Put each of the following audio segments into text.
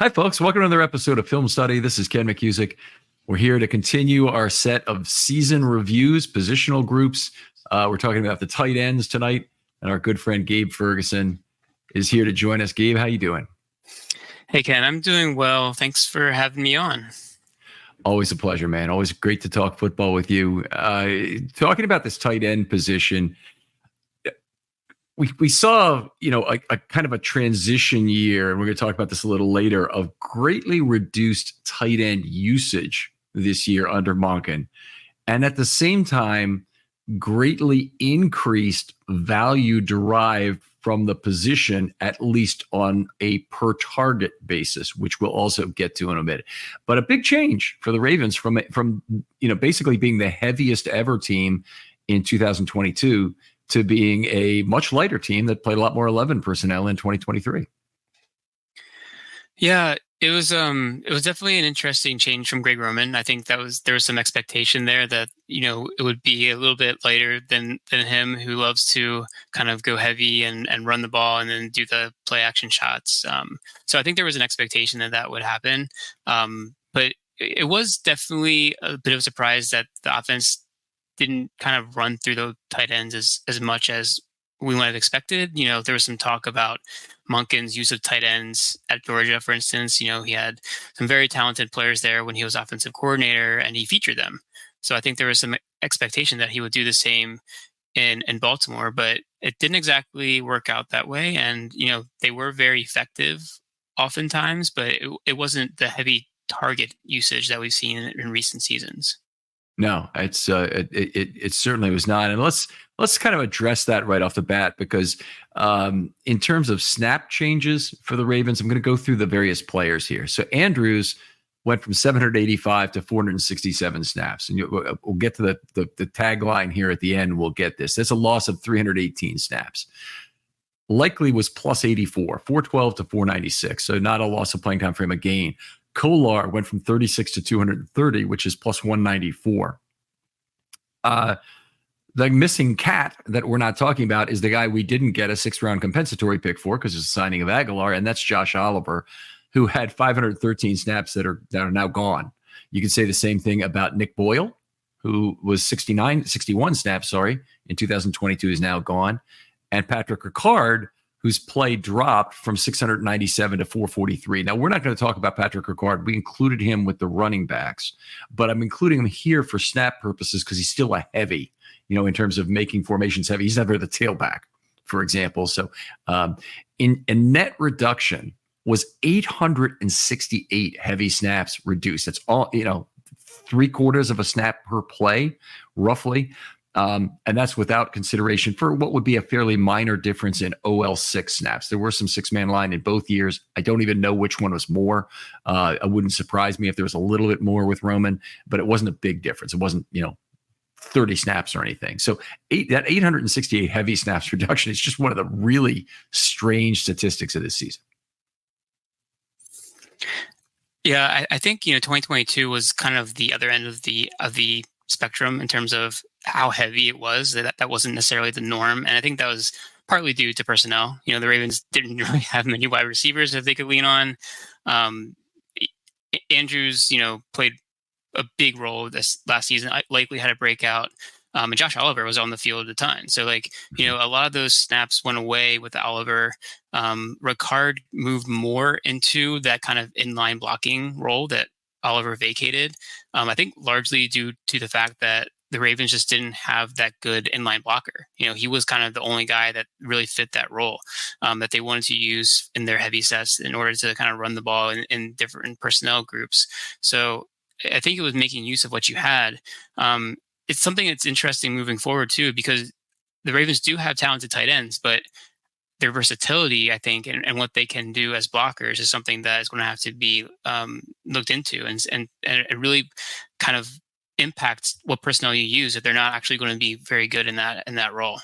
Hi, folks. Welcome to another episode of Film Study. This is Ken McCusick. We're here to continue our set of season reviews, positional groups. We're talking about the tight ends tonight, and our good friend Gabe Ferguson is here to join us. Gabe, how you doing? Hey, Ken. I'm doing well. Thanks for having me on. Always a pleasure, man. Always great to talk football with you. Talking about this tight end position, we saw, a kind of a transition year, and we're going to talk about this a little later, of greatly reduced tight end usage this year under Monken. And at the same time, greatly increased value derived from the position, at least on a per target basis, which we'll also get to in a minute. But a big change for the Ravens from basically being the heaviest ever team in 2022 to being a much lighter team that played a lot more 11 personnel in 2023. Yeah, it was definitely an interesting change from Greg Roman. I think there was some expectation there that, it would be a little bit lighter than him, who loves to kind of go heavy and run the ball and then do the play action shots. So I think there was an expectation that would happen. But it was definitely a bit of a surprise that the offense didn't kind of run through the tight ends as much as we might have expected. There was some talk about Monken's use of tight ends at Georgia, for instance. He had some very talented players there when he was offensive coordinator, and he featured them. So I think there was some expectation that he would do the same in Baltimore, but it didn't exactly work out that way. And, they were very effective oftentimes, but it wasn't the heavy target usage that we've seen in recent seasons. No, it's it certainly was not. And let's kind of address that right off the bat, because in terms of snap changes for the Ravens, I'm going to go through the various players here. So Andrews went from 785 to 467 snaps, and we'll get to the tagline here at the end. We'll get this. That's a loss of 318 snaps. Likely was plus 84, 412 to 496. So not a loss of playing time for him, a gain. Kolar went from 36 to 230, which is plus 194. The missing cat that we're not talking about is the guy we didn't get a 6th-round compensatory pick for, because it's a signing of Aguilar, and that's Josh Oliver, who had 513 snaps that are now gone. You could say the same thing about Nick Boyle, who was 61 snaps, in 2022, is now gone. And Patrick Ricard, whose play dropped from 697 to 443. Now, we're not going to talk about Patrick Ricard. We included him with the running backs, but I'm including him here for snap purposes because he's still a heavy, in terms of making formations heavy. He's never the tailback, for example. So in net reduction was 868 heavy snaps reduced. That's all, 3/4 of a snap per play, roughly. And that's without consideration for what would be a fairly minor difference in OL6 snaps. There were some 6-man line in both years. I don't even know which one was more. It wouldn't surprise me if there was a little bit more with Roman, but it wasn't a big difference. It wasn't, 30 snaps or anything. So that 868 heavy snaps reduction is just one of the really strange statistics of this season. Yeah, I think 2022 was kind of the other end of the spectrum in terms of how heavy it was. That wasn't necessarily the norm, and I think that was partly due to personnel. The Ravens didn't really have many wide receivers that they could lean on. Andrews, played a big role this last season. Likely had a breakout. And Josh Oliver was on the field at the time. So, a lot of those snaps went away with Oliver. Ricard moved more into that kind of inline blocking role that Oliver vacated. I think largely due to the fact that the Ravens just didn't have that good inline blocker. He was kind of the only guy that really fit that role that they wanted to use in their heavy sets in order to kind of run the ball in different personnel groups. So I think it was making use of what you had. It's something that's interesting moving forward too, because the Ravens do have talented tight ends, but their versatility, I think, and what they can do as blockers is something that is going to have to be looked into, and it really kind of impacts what personnel you use if they're not actually going to be very good in that role.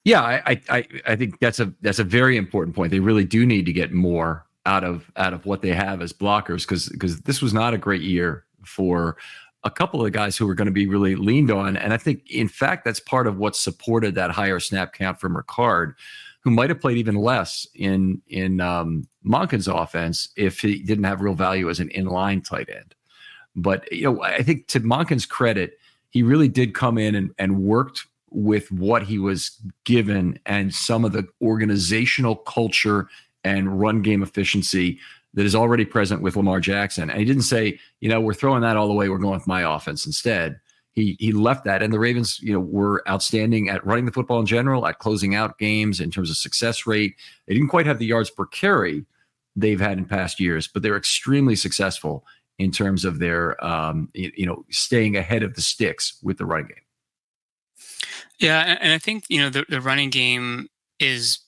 Yeah, I think that's a very important point. They really do need to get more out of what they have as blockers, because this was not a great year for a couple of guys who were going to be really leaned on. And I think, in fact, that's part of what supported that higher snap count from Ricard, who might have played even less in Monken's offense if he didn't have real value as an inline tight end. But I think to Monken's credit, he really did come in and worked with what he was given and some of the organizational culture and run game efficiency that is already present with Lamar Jackson. And he didn't say, we're throwing that all away. We're going with my offense instead. He left that, and the Ravens, were outstanding at running the football in general, at closing out games in terms of success rate. They didn't quite have the yards per carry they've had in past years, but they're extremely successful in terms of their, staying ahead of the sticks with the running game. Yeah, and I think the running game is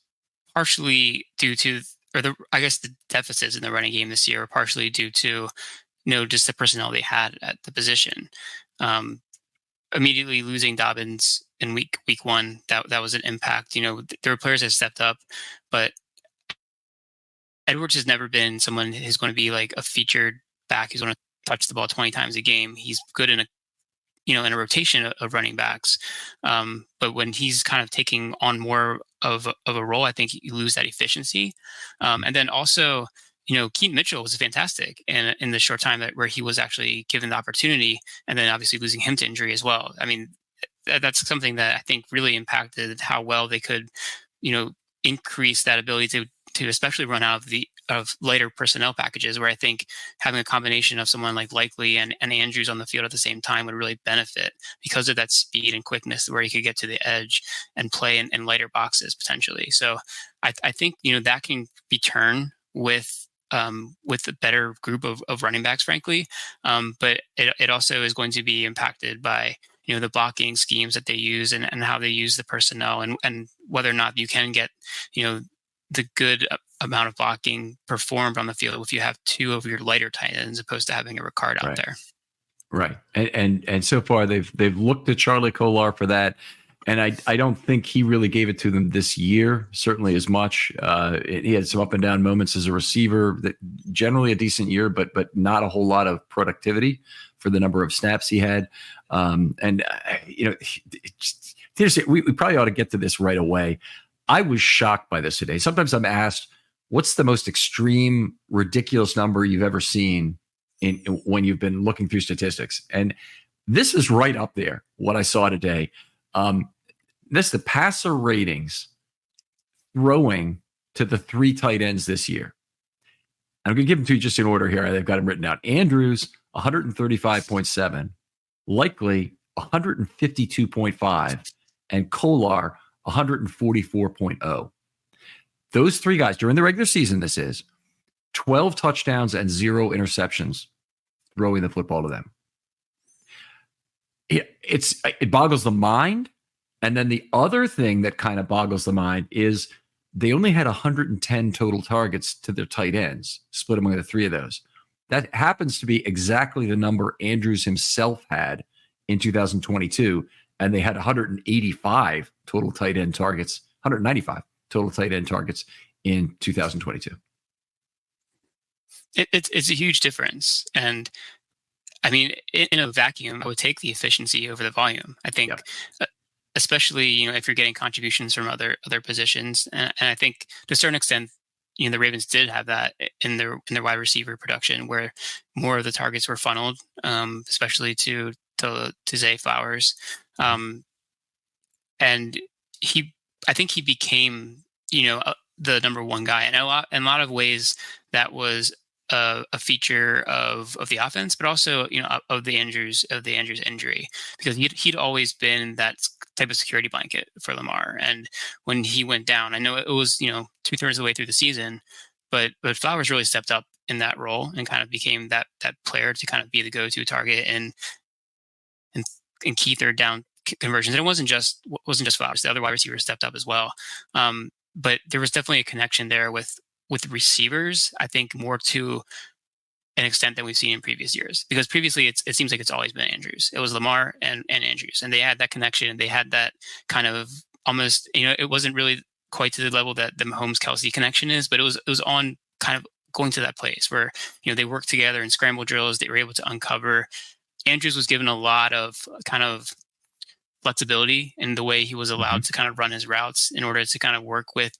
partially due to, the deficits in the running game this year are partially due to, just the personnel they had at the position. Immediately losing Dobbins in week one, that was an impact. There were players that stepped up, but Edwards has never been someone who's going to be like a featured back who's going to touch the ball 20 times a game. He's good in a rotation of running backs. But when he's kind of taking on more of a role, I think you lose that efficiency. And then also, Keaton Mitchell was fantastic in the short time where he was actually given the opportunity, and then obviously losing him to injury as well. I mean, that's something that I think really impacted how well they could, increase that ability to especially run out of lighter personnel packages, where I think having a combination of someone like Likely and Andrews on the field at the same time would really benefit because of that speed and quickness, where he could get to the edge and play in lighter boxes potentially. So I think, that can be turned with a better group of running backs, frankly. But it also is going to be impacted by, the blocking schemes that they use and how they use the personnel, and whether or not you can get, the good amount of blocking performed on the field if you have two of your lighter tight ends, opposed to having a Ricard out there. Right. And so far they've looked to Charlie Kolar for that. And I don't think he really gave it to them this year, certainly as much. He had some up and down moments as a receiver, that generally a decent year, but not a whole lot of productivity for the number of snaps he had. We probably ought to get to this right away. I was shocked by this today. Sometimes I'm asked, what's the most extreme, ridiculous number you've ever seen when you've been looking through statistics? And this is right up there, what I saw today. The passer ratings throwing to the three tight ends this year. I'm going to give them to you just in order here. They've got them written down. Andrews, 135.7. Likely, 152.5. And Kolar, 144.0. Those three guys during the regular season, this is 12 touchdowns and 0 interceptions throwing the football to them. It boggles the mind. And then the other thing that kind of boggles the mind is they only had 110 total targets to their tight ends, split among the three of those. That happens to be exactly the number Andrews himself had in 2022. And they had 185 total tight end targets, 195 total tight end targets in 2022. It's a huge difference. And I mean, in a vacuum, I would take the efficiency over the volume. I think, especially, if you're getting contributions from other positions. And I think to a certain extent, the Ravens did have that in their wide receiver production, where more of the targets were funneled, especially to Zay Flowers. And I think he became, the number one guy. And in a lot of ways that was a feature of the offense, but also, of the Andrews injury, because he'd always been that type of security blanket for Lamar. And when he went down, I know it was, 2/3 of the way through the season, but Flowers really stepped up in that role and kind of became that player to kind of be the go-to target and key third down conversions. And it wasn't just Flowers; the other wide receivers stepped up as well. But there was definitely a connection there with receivers. I think more to an extent than we've seen in previous years, because previously it seems like it's always been Andrews. It was Lamar and Andrews, and they had that connection. They had that kind of almost, it wasn't really quite to the level that the Mahomes-Kelsey connection is, but it was on kind of going to that place where, they worked together in scramble drills. They were able to uncover. Andrews was given a lot of kind of flexibility in the way he was allowed Mhm. to kind of run his routes in order to kind of work with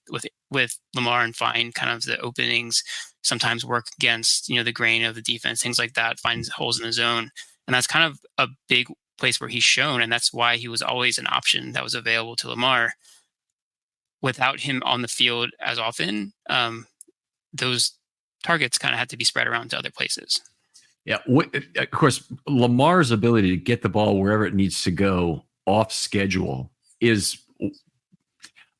Lamar and find kind of the openings, sometimes work against, the grain of the defense, things like that, find holes in the zone. And that's kind of a big place where he's shown. And that's why he was always an option that was available to Lamar. Without him on the field as often, those targets kind of had to be spread around to other places. Yeah, of course, Lamar's ability to get the ball wherever it needs to go off schedule is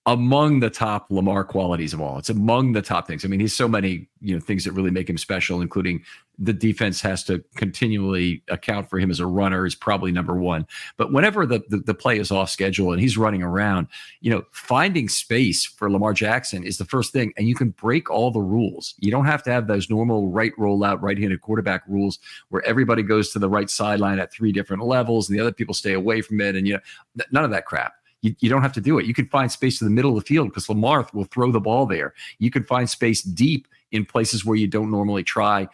among the top Lamar qualities of all. It's among the top things. I mean, he's so many, things that really make him special, including the defense has to continually account for him as a runner is probably number one. But whenever the play is off schedule and he's running around, finding space for Lamar Jackson is the first thing. And you can break all the rules. You don't have to have those normal right rollout, right-handed quarterback rules where everybody goes to the right sideline at 3 different levels and the other people stay away from it. And, none of that crap. You don't have to do it. You can find space in the middle of the field because Lamar will throw the ball there. You can find space deep in places where you don't normally try.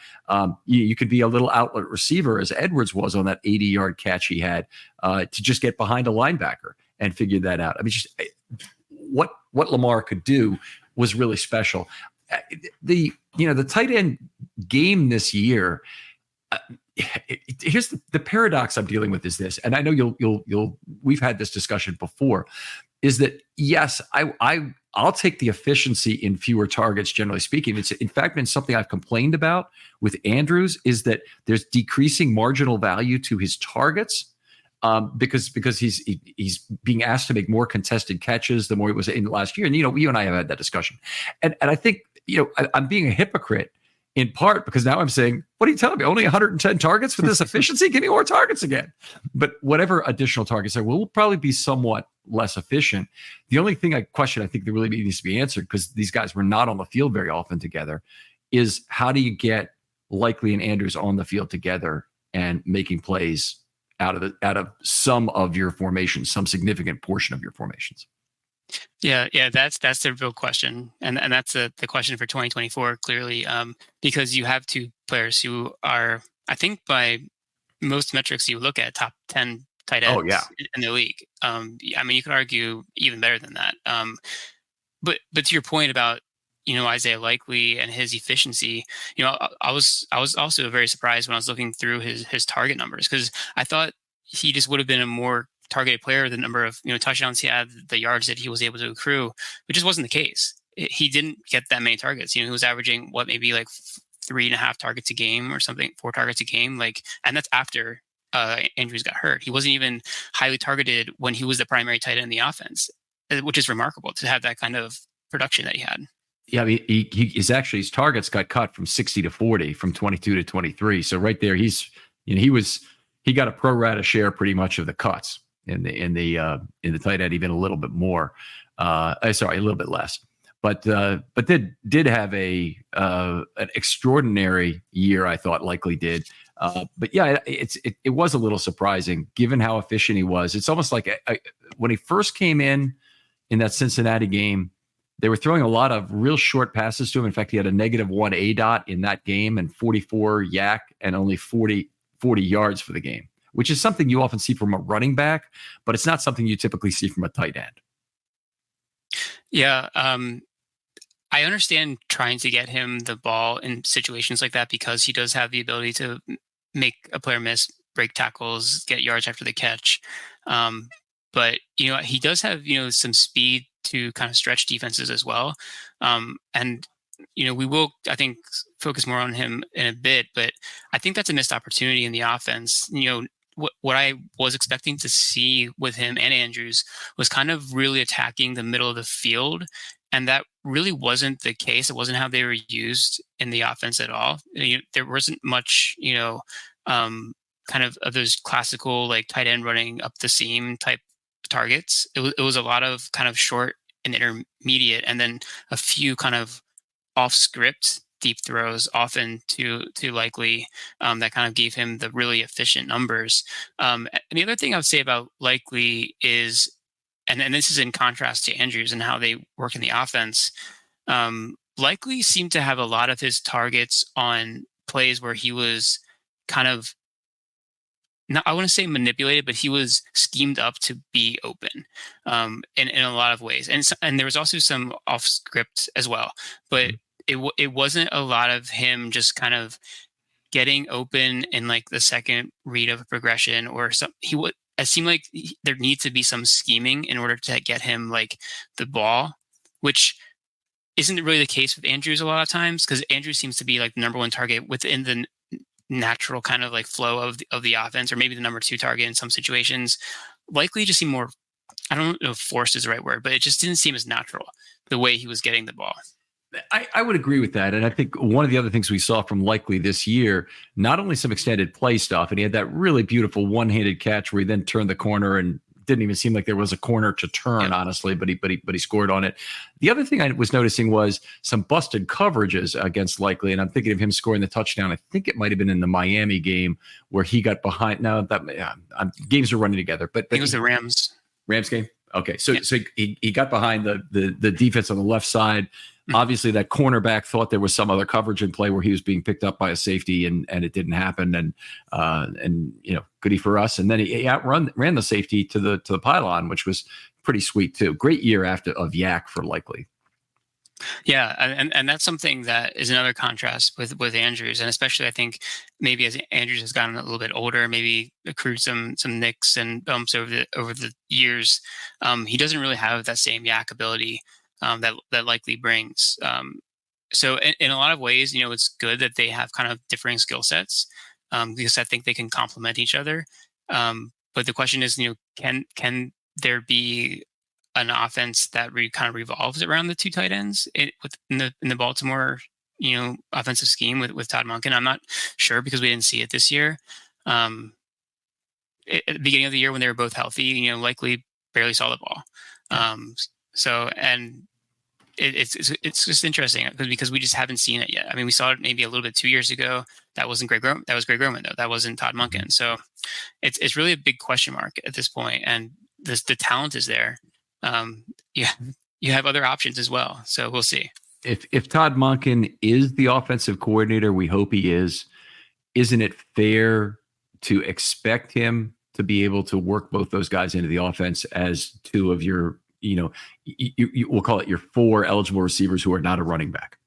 You could be a little outlet receiver, as Edwards was on that 80-yard catch he had, to just get behind a linebacker and figure that out. I mean, just what Lamar could do was really special. The tight end game this year. Here's the paradox I'm dealing with is this, and I know we've had this discussion before, is that yes, I'll take the efficiency in fewer targets, generally speaking. It's in fact been something I've complained about with Andrews, is that there's decreasing marginal value to his targets. Because he's being asked to make more contested catches the more he was in last year. And, you and I have had that discussion. And I think, I'm being a hypocrite in part because now I'm saying, what are you telling me? Only 110 targets for this efficiency? Give me more targets again. But whatever additional targets there will probably be somewhat less efficient. The only thing I think that really needs to be answered, because these guys were not on the field very often together, is how do you get Likely and Andrews on the field together and making plays out of some of your formations, some significant portion of your formations? Yeah, that's the real question, and that's the question for 2024 clearly, because you have 2 players who are, I think, by most metrics you look at, top 10 tight Oh yeah, ends in the league. I mean, you could argue even better than that. But to your point about Isaiah Likely and his efficiency, I was also very surprised when I was looking through his target numbers, because I thought he just would have been a more targeted player, the number of touchdowns he had, the yards that he was able to accrue, which just wasn't the case. He didn't get that many targets. He was averaging maybe like 3.5 targets a game or something, 4 targets a game, and that's after Andrews got hurt. He wasn't even highly targeted when he was the primary tight end in the offense, which is remarkable to have that kind of production that he had. Yeah, I mean, his targets got cut from 60 to 40, from 22 to 23. So right there, he got a pro rata share pretty much of the cuts in the tight end, even a little bit more. A little bit less, but did have an extraordinary year. I thought Likely did. But yeah, it was a little surprising given how efficient he was. It's almost like when he first came in that Cincinnati game, they were throwing a lot of real short passes to him. In fact, he had a -1 ADOT in that game and 44 YAC and only 40 yards for the game, which is something you often see from a running back, but it's not something you typically see from a tight end. Yeah. I understand trying to get him the ball in situations like that, because he does have the ability to make a player miss, break tackles, get yards after the catch. But he does have some speed to kind of stretch defenses as well. And we will, I think, focus more on him in a bit, but I think that's a missed opportunity in the offense. What I was expecting to see with him and Andrews was kind of really attacking the middle of the field, and that really wasn't the case. It wasn't how they were used in the offense at all. There wasn't much, kind of those classical like tight end running up the seam type targets. It was a lot of kind of short and intermediate, and then a few kind of off script deep throws, often to Likely, that kind of gave him the really efficient numbers. And the other thing I would say about Likely is, and this is in contrast to Andrews and how they work in the offense, Likely seemed to have a lot of his targets on plays where he was kind of I want to say manipulated, but he was schemed up to be open, in a lot of ways. And there was also some off script as well, but it wasn't a lot of him just kind of getting open in like the second read of a progression or some. It seemed like there needs to be some scheming in order to get him like the ball, which isn't really the case with Andrews a lot of times, because Andrews seems to be like the number one target within the natural kind of like flow of the offense, or maybe the number two target in some situations. Likely just seem more, I don't know if forced is the right word, but it just didn't seem as natural the way he was getting the ball. I would agree with that. And I think one of the other things we saw from Likely this year, not only some extended play stuff, and he had that really beautiful one-handed catch where he then turned the corner and didn't even seem like there was a corner to turn, honestly, but he scored on it. The other thing I was noticing was some busted coverages against Likely, and I'm thinking of him scoring the touchdown. I think it might have been in the Miami game where he got behind. Now that games are running together, but it was the Rams game. Okay, so he got behind the defense on the left side. Obviously, that cornerback thought there was some other coverage in play where he was being picked up by a safety, and it didn't happen. And goody for us. And then he ran the safety to the pylon, which was pretty sweet too. Great year of Yak for Likely. Yeah, and that's something that is another contrast with Andrews, and especially I think maybe as Andrews has gotten a little bit older, maybe accrued some nicks and bumps over the years. He doesn't really have that same Yak ability that Likely brings. So in a lot of ways, it's good that they have kind of differing skill sets, because I think they can complement each other. But the question is, can there be an offense that kind of revolves around the two tight ends in the Baltimore, offensive scheme with Todd Monken? I'm not sure because we didn't see it this year. At the beginning of the year when they were both healthy, Likely barely saw the ball. It's just interesting because we just haven't seen it yet. I mean, we saw it maybe a little bit 2 years ago. That wasn't Greg Roman. That was Greg Roman though. That wasn't Todd Monken. So it's really a big question mark at this point. And the talent is there. You have other options as well. So we'll see. If Todd Monken is the offensive coordinator, we hope he is. Isn't it fair to expect him to be able to work both those guys into the offense as two of your, we'll call it your four eligible receivers who are not a running back?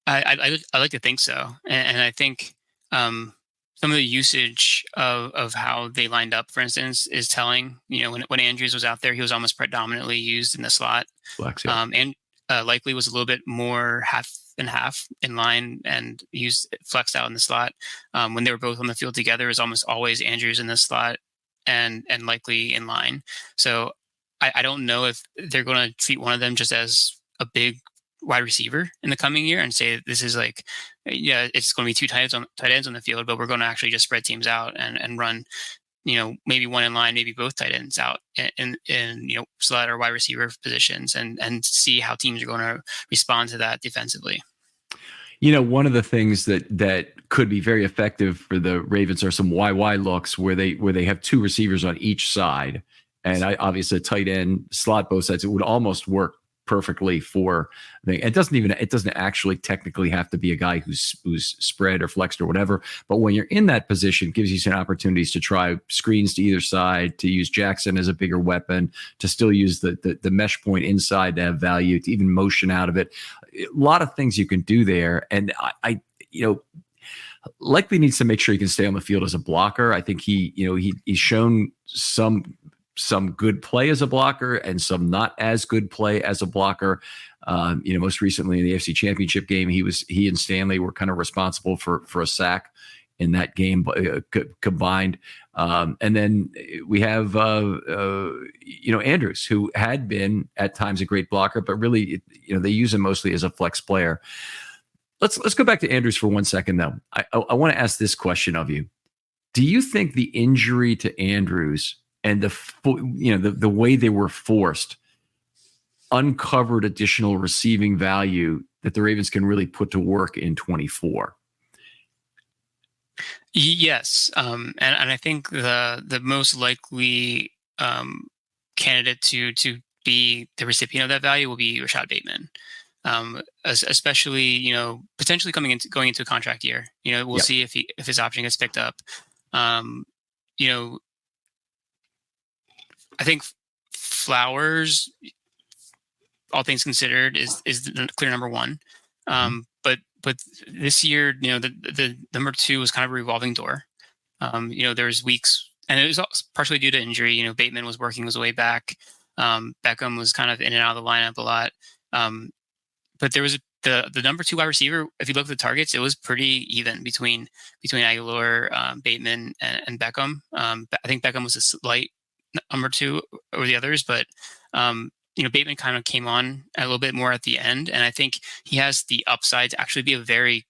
I like to think so, and I think some of the usage of how they lined up, for instance, is telling. When Andrews was out there, he was almost predominantly used in the slot. Flex, yeah. And Likely was a little bit more half and half in line and flexed out in the slot. When they were both on the field together, it was almost always Andrews in the slot and Likely in line. So I don't know if they're going to treat one of them just as a big wide receiver in the coming year and say this is like, it's going to be two tight ends on the field, but we're going to actually just spread teams out and run, maybe one in line, maybe both tight ends out in slot or wide receiver positions and see how teams are going to respond to that defensively. One of the things that could be very effective for the Ravens are some YY looks where they have two receivers on each side. And obviously a tight end slot both sides. It would almost work perfectly for the. It doesn't actually technically have to be a guy who's spread or flexed or whatever. But when you're in that position, it gives you some opportunities to try screens to either side, to use Jackson as a bigger weapon, to still use the mesh point inside to have value, to even motion out of it. A lot of things you can do there. And I Likely needs to make sure he can stay on the field as a blocker. I think he's shown some good play as a blocker and some not as good play as a blocker. Most recently in the AFC Championship game, he and Stanley were kind of responsible for a sack in that game combined. And then we have Andrews, who had been at times a great blocker, but really they use him mostly as a flex player. Let's go back to Andrews for 1 second though. I want to ask this question of you. Do you think the injury to Andrews and the way they were forced uncovered additional receiving value that the Ravens can really put to work in 24? Yes, and I think the most likely candidate to be the recipient of that value will be Rashad Bateman, especially potentially going into a contract year. We'll see if his option gets picked up. Um, you know, I think Flowers, all things considered, is the clear number one. But this year, the number two was kind of a revolving door. There was weeks, and it was partially due to injury. Bateman was working his way back. Beckham was kind of in and out of the lineup a lot. But there was the number two wide receiver. If you look at the targets, it was pretty even between Aguilar, Bateman, and Beckham. I think Beckham was a slight number two over the others, but Bateman kind of came on a little bit more at the end, and I think he has the upside to actually be a very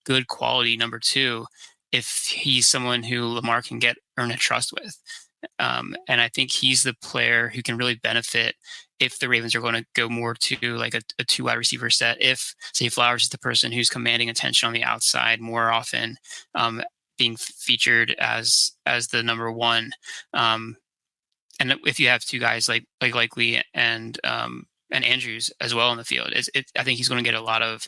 good quality number two if he's someone who Lamar can earn a trust with. And I think he's the player who can really benefit if the Ravens are going to go more to like a two wide receiver set. If, say, Flowers is the person who's commanding attention on the outside more often, being featured as the number one. And if you have two guys like Likely and Andrews as well in the field, I think he's going to get a lot of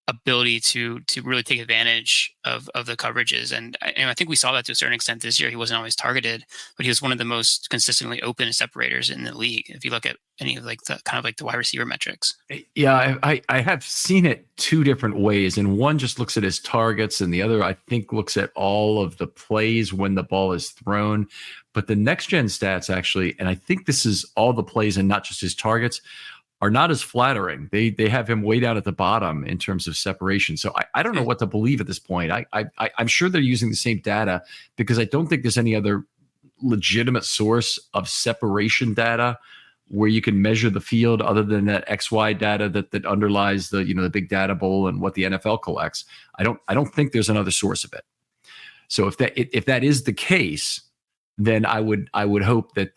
ability to really take advantage of the coverages. And I think we saw that to a certain extent this year. He wasn't always targeted, but he was one of the most consistently open separators in the league. If you look at any of like the kind of like the wide receiver metrics. Yeah, I have seen it two different ways, and one just looks at his targets, and the other I think looks at all of the plays when the ball is thrown. But the next gen stats actually, and I think this is all the plays and not just his targets, are not as flattering. They have him way down at the bottom in terms of separation. So I don't know what to believe at this point. I'm sure they're using the same data because I don't think there's any other legitimate source of separation data where you can measure the field other than that XY data that underlies the big data bowl and what the NFL collects. I don't think there's another source of it. So if that is the case, then I would hope that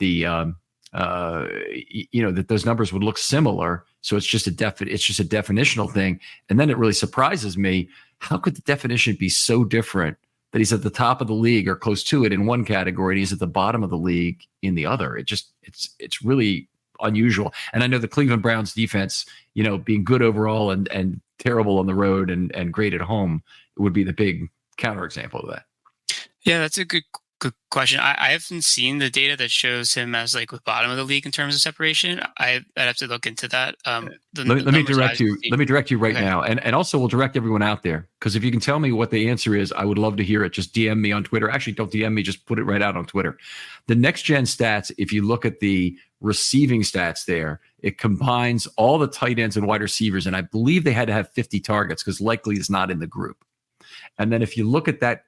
that those numbers would look similar. So it's just a definitional thing. And then it really surprises me. How could the definition be so different that he's at the top of the league or close to it in one category and he's at the bottom of the league in the other? It's really unusual. And I know the Cleveland Browns defense, being good overall and terrible on the road and great at home would be the big counterexample of that. Yeah, that's a good question. I haven't seen the data that shows him as like the bottom of the league in terms of separation. I'd have to look into that. Let me direct you right now, and also we'll direct everyone out there, because if you can tell me what the answer is, I would love to hear it. Just DM me on Twitter. Actually, don't DM me. Just put it right out on Twitter. The next gen stats, if you look at the receiving stats there, it combines all the tight ends and wide receivers, and I believe they had to have 50 targets because Likely is not in the group. And then if you look at that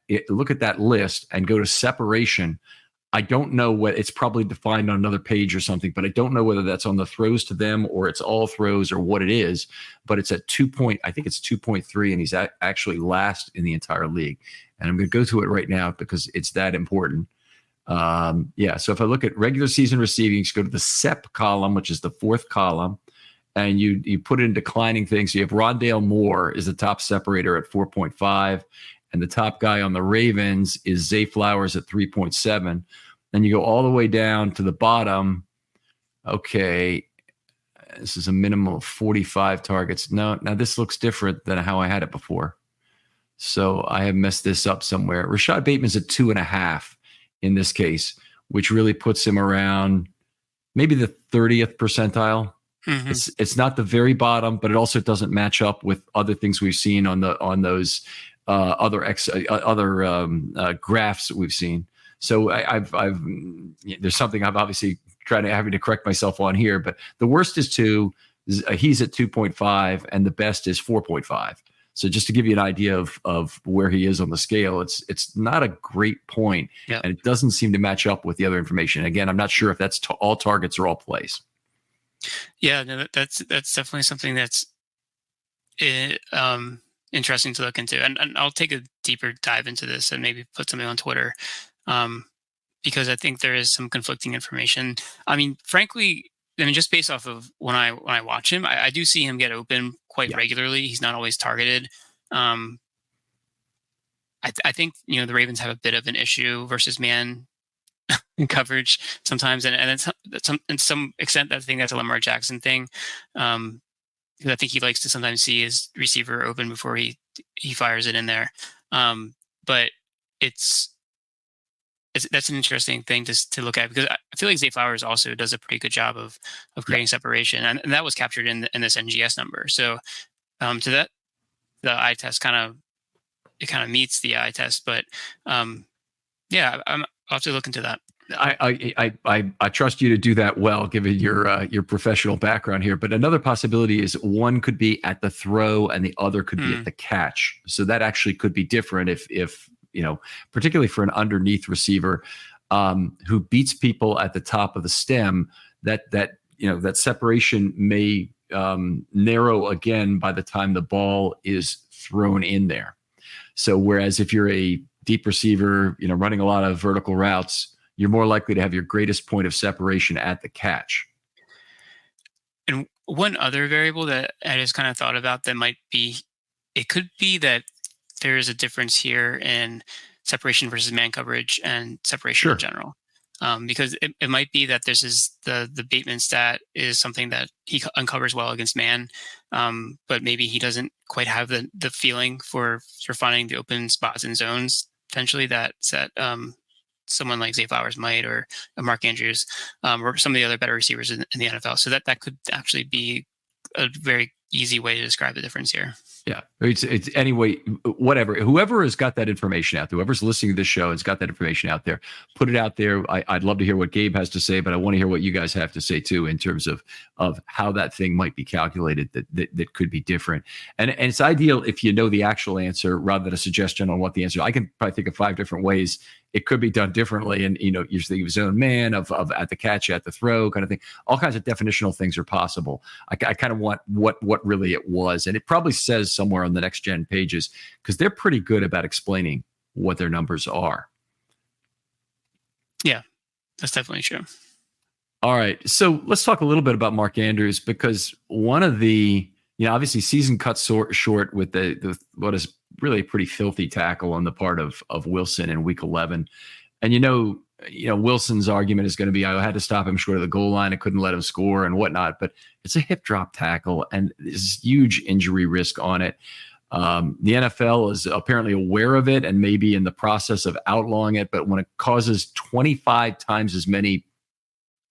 list and go to separation, I don't know what it's probably defined on another page or something, but I don't know whether that's on the throws to them or it's all throws or what it is. But it's at I think it's 2.3, and he's actually last in the entire league. And I'm going to go to it right now because it's that important. So if I look at regular season receiving, you go to the SEP column, which is the fourth column. And you put it in declining things. So you have Rondale Moore is the top separator at 4.5. And the top guy on the Ravens is Zay Flowers at 3.7. Then you go all the way down to the bottom. Okay, this is a minimum of 45 targets. No, now this looks different than how I had it before. So I have messed this up somewhere. Rashad Bateman's at 2.5 in this case, which really puts him around maybe the 30th percentile. Mm-hmm. It's not the very bottom, but it also doesn't match up with other things we've seen on those other graphs that we've seen. So I've there's something I'm obviously having to correct myself on here, but the worst is 2. He's at 2.5, and the best is 4.5. So just to give you an idea of where he is on the scale, it's not a great point, and it doesn't seem to match up with the other information. Again, I'm not sure if that's all targets or all plays. Yeah, no, that's definitely something that's interesting to look into, and I'll take a deeper dive into this and maybe put something on Twitter, because I think there is some conflicting information. I mean, frankly, just based off of when I watch him, I do see him get open quite regularly. He's not always targeted. I think the Ravens have a bit of an issue versus man in coverage sometimes, and in some extent, I think that's a Lamar Jackson thing. Because I think he likes to sometimes see his receiver open before he fires it in there. But that's an interesting thing to look at, because I feel like Zay Flowers also does a pretty good job of creating separation, and that was captured in this NGS number. So to that, the eye test kind of meets the eye test, but yeah, I'll have to look into that. I trust you to do that well, given your professional background here. But another possibility is one could be at the throw and the other could be at the catch. So that actually could be different if particularly for an underneath receiver who beats people at the top of the stem. That separation may narrow again by the time the ball is thrown in there. So whereas if you're a deep receiver, running a lot of vertical routes, you're more likely to have your greatest point of separation at the catch. And one other variable that I just kind of thought about that it could be that there is a difference here in separation versus man coverage and separation in general. Because it might be that this is the Bateman stat is something that he uncovers well against man, but maybe he doesn't quite have the feeling for finding the open spots and zones potentially that someone like Zay Flowers might, or Mark Andrews, or some of the other better receivers in the NFL. So that could actually be a very easy way to describe the difference here. Yeah, it's anyway, whatever. Whoever has got that information out there, whoever's listening to this show has got that information out there, put it out there. I'd love to hear what Gabe has to say, but I want to hear what you guys have to say too, in terms of how that thing might be calculated that could be different. And it's ideal if you know the actual answer rather than a suggestion on what the answer. I can probably think of 5 different ways it could be done differently. And, you're thinking of zone man, of at the catch, at the throw kind of thing. All kinds of definitional things are possible. I kind of want what really it was. And it probably says somewhere on the next gen pages, because they're pretty good about explaining what their numbers are. Yeah, that's definitely true. All right. So let's talk a little bit about Mark Andrews, because one of the, obviously season cut short with the what is really a pretty filthy tackle on the part of Wilson in week 11. And, Wilson's argument is going to be, I had to stop him short of the goal line. I couldn't let him score and whatnot, but it's a hip drop tackle and there's huge injury risk on it. The NFL is apparently aware of it and maybe in the process of outlawing it, but when it causes 25 times as many,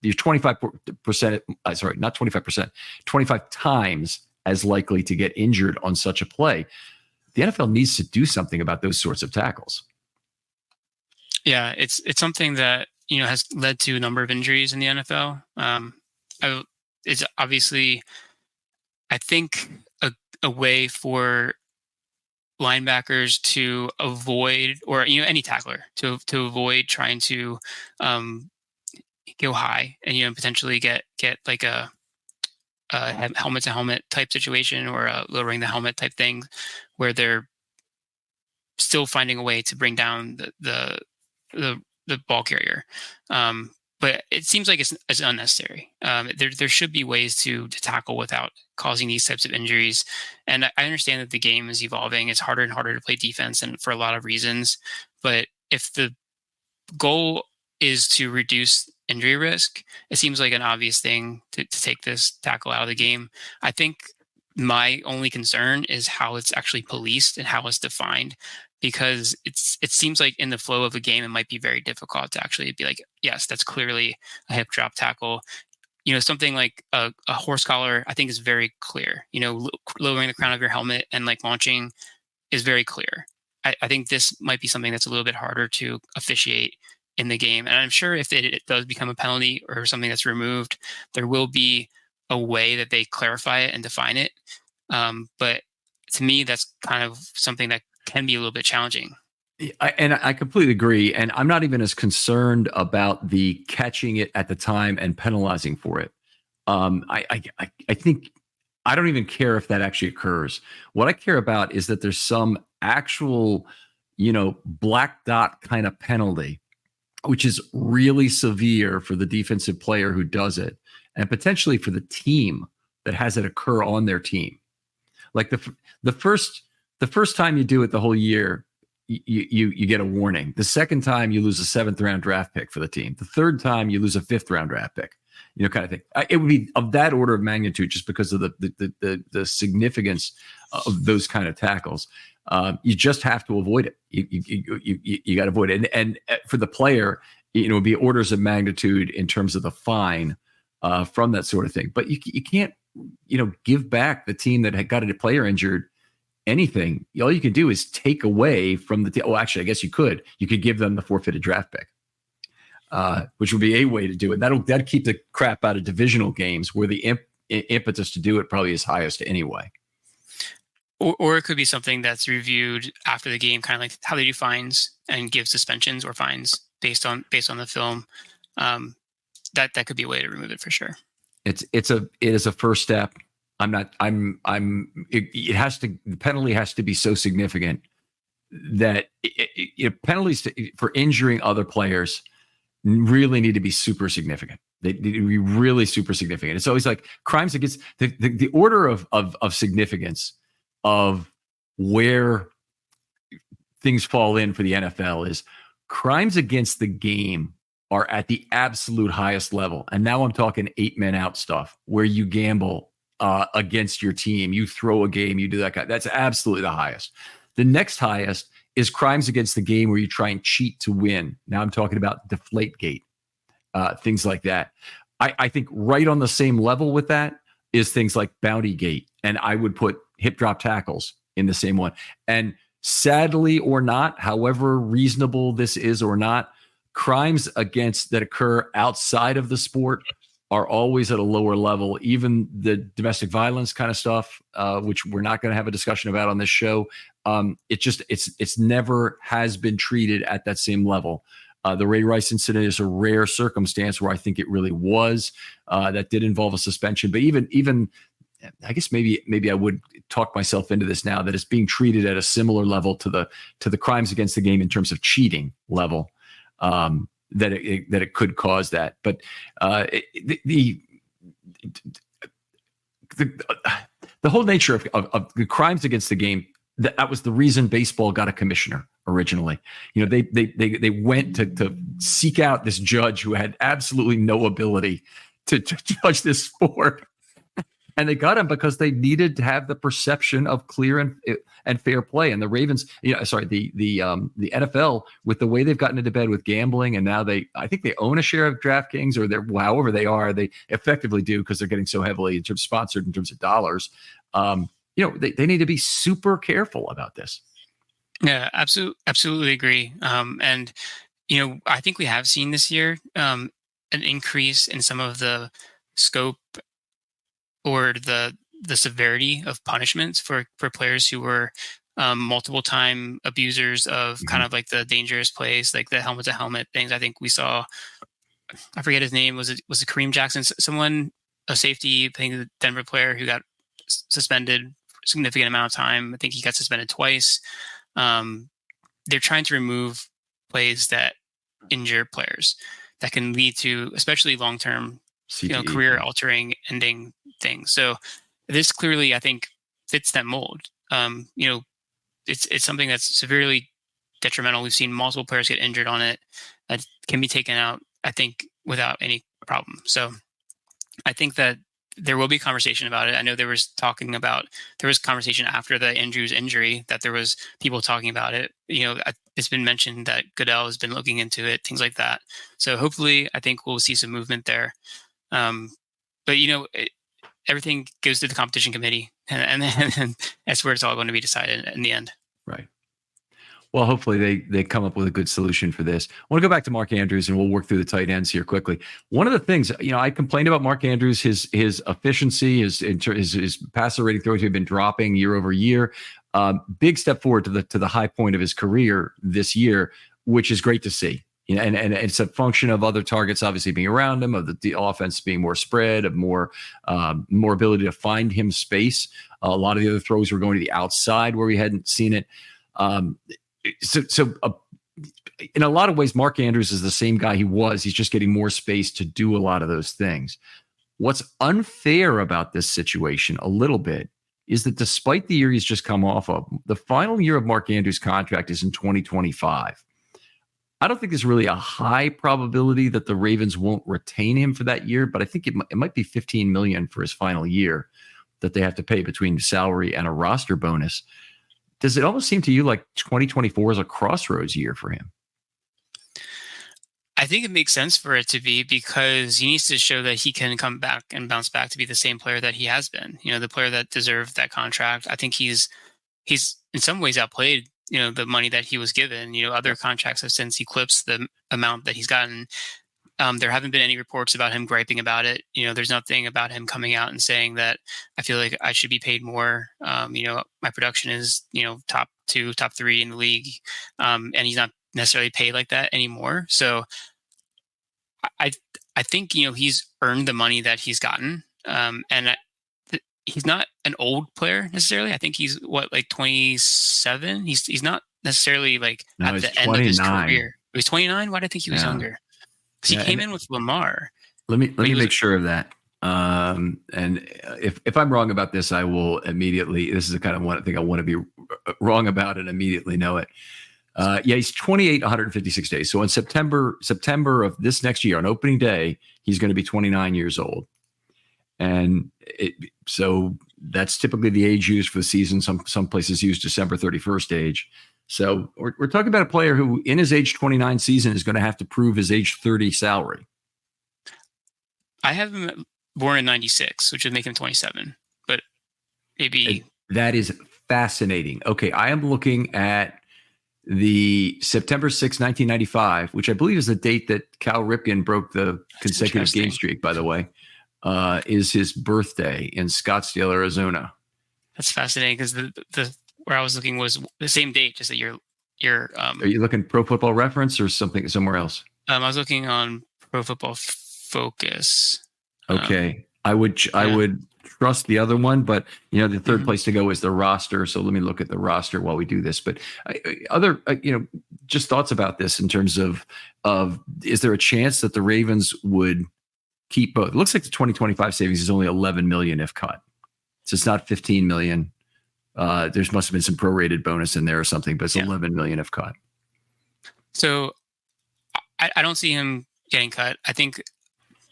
you're 25%, sorry, not 25%, 25 times as likely to get injured on such a play. The NFL needs to do something about those sorts of tackles. Yeah, it's something that has led to a number of injuries in the NFL. It's obviously, I think, a way for linebackers to avoid, or any tackler to avoid trying to go high and potentially get like a helmet to helmet type situation, or a lowering the helmet type thing, where they're still finding a way to bring down the ball carrier. But it seems like it's unnecessary. There should be ways to tackle without causing these types of injuries. And I understand that the game is evolving. It's harder and harder to play defense, and for a lot of reasons. But if the goal is to reduce injury risk, it seems like an obvious thing to take this tackle out of the game. I think my only concern is how it's actually policed and how it's defined, because it seems like in the flow of a game, it might be very difficult to actually be like, yes, that's clearly a hip drop tackle. Something like a horse collar, I think is very clear. Lowering the crown of your helmet and like launching is very clear. I think this might be something that's a little bit harder to officiate in the game. And I'm sure if it does become a penalty or something that's removed, there will be a way that they clarify it and define it. But to me, that's kind of something that can be a little bit challenging. I completely agree. And I'm not even as concerned about the catching it at the time and penalizing for it. I think I don't even care if that actually occurs. What I care about is that there's some actual, black dot kind of penalty, which is really severe for the defensive player who does it, and potentially for the team that has it occur on their team. Like the first time you do it the whole year, you get a warning. The second time you lose a 7th round draft pick for the team. The third time you lose a 5th round draft pick. Kind of thing. It would be of that order of magnitude, just because of the significance of those kind of tackles. You just have to avoid it. You got to avoid it. And for the player, it would be orders of magnitude in terms of the fine from that sort of thing. But you can't, give back the team that had got a player injured anything. All you can do is take away from the team. Oh, actually, I guess you could. You could give them the forfeited draft pick, which would be a way to do it. That'd keep the crap out of divisional games where the impetus to do it probably is highest anyway. Or it could be something that's reviewed after the game, kind of like how they do fines and give suspensions or fines based on the film. That could be a way to remove it for sure. It is a first step. The penalty has to be so significant that penalties for injuring other players really need to be super significant. They need to be really super significant. It's always like crimes against the order of significance of where things fall in for the NFL is crimes against the game are at the absolute highest level. And now I'm talking 8 men out stuff where you gamble against your team, you throw a game, you do that kind. That's absolutely the highest. The next highest is crimes against the game where you try and cheat to win. Now I'm talking about Deflategate, things like that. I think right on the same level with that is things like Bountygate, and I would put hip drop tackles in the same one. And sadly or not, however reasonable this is or not, crimes that occur outside of the sport are always at a lower level. Even the domestic violence kind of stuff, which we're not going to have a discussion about on this show, it's never has been treated at that same level. The Ray Rice incident is a rare circumstance where I think it really was. That did involve a suspension, but even I guess maybe I would talk myself into this now that it's being treated at a similar level to the crimes against the game in terms of cheating level. That it could cause that, but the whole nature of the crimes against the game, that was the reason baseball got a commissioner originally. They went to seek out this judge who had absolutely no ability to judge this sport. And they got him because they needed to have the perception of clear and fair play. And the Ravens, the NFL, with the way they've gotten into bed with gambling, and now I think they own a share of DraftKings, or they're however they are, they effectively do because they're getting so heavily sponsored in terms of dollars. They need to be super careful about this. Yeah, absolutely agree. And I think we have seen this year an increase in some of the scope or the severity of punishments for players who were multiple time abusers of kind of like the dangerous plays, like the helmet to helmet things. I think we saw, I forget his name, was it Kareem Jackson? Someone, a safety playing the Denver player who got suspended for a significant amount of time. I think he got suspended twice. They're trying to remove plays that injure players that can lead to, especially long-term, career altering ending things. So this clearly, I think, fits that mold. It's something that's severely detrimental. We've seen multiple players get injured on it. That can be taken out, I think, without any problem. So I think that there will be conversation about it. I know there was conversation after the Andrews injury that there was people talking about it. It's been mentioned that Goodell has been looking into it, things like that. So hopefully, I think we'll see some movement there. But everything goes to the competition committee, and that's where it's all going to be decided in the end. Right. Well, hopefully they come up with a good solution for this. I want to go back to Mark Andrews, and we'll work through the tight ends here quickly. One of the things, I complained about Mark Andrews, his efficiency, his passer rating throws have been dropping year over year. Big step forward to the high point of his career this year, which is great to see. And it's a function of other targets obviously being around him, of the offense being more spread, of more ability to find him space. A lot of the other throws were going to the outside where we hadn't seen it. So in a lot of ways, Mark Andrews is the same guy he was. He's just getting more space to do a lot of those things. What's unfair about this situation a little bit is that despite the year he's just come off of, the final year of Mark Andrews' contract is in 2025. I don't think there's really a high probability that the Ravens won't retain him for that year, but I think it might be $15 million for his final year that they have to pay between salary and a roster bonus. does it almost seem to you like 2024 is a crossroads year for him? I think it makes sense for it to be, because he needs to show that he can come back and bounce back to be the same player that he has been. The player that deserved that contract. I think he's in some ways outplayed, the money that he was given. Other contracts have since eclipsed the amount that he's gotten. There haven't been any reports about him griping about it. There's nothing about him coming out and saying that I feel like I should be paid more. My production is, top 2, top 3 in the league. And he's not necessarily paid like that anymore. So I think, he's earned the money that he's gotten. And he's not an old player necessarily. I think he's like 27. He's not necessarily like No, at he's the end of his 29. career. He was 29. Why did I think he was younger? Because he came in with Lamar. Let me make sure of that. And if I'm wrong about this, I will immediately. This is the kind of one thing I want to be wrong about and immediately know it. He's 28, 156 days. So in September of this next year, on opening day, he's going to be 29 years old. And so that's typically the age used for the season. Some places use December 31st age. So we're talking about a player who, in his age 29 season, is going to have to prove his age 30 salary. I have him born in 96, which would make him 27. But maybe that is fascinating. Okay, I am looking at the September 6, 1995, which I believe is the date that Cal Ripken broke the consecutive game streak, by the way, is his birthday in Scottsdale, Arizona. That's fascinating, because the where I was looking was the same date, just that you're Are you looking Pro Football Reference or somewhere else? I was looking on Pro Football Focus. Okay. I would trust the other one, but the third place to go is the roster. So let me look at the roster while we do this. But just thoughts about this in terms of is there a chance that the Ravens would keep both? It looks like the 2025 savings is only 11 million if cut. So it's not 15 million. There must have been some prorated bonus in there or something, but it's 11 million if cut. So I don't see him getting cut.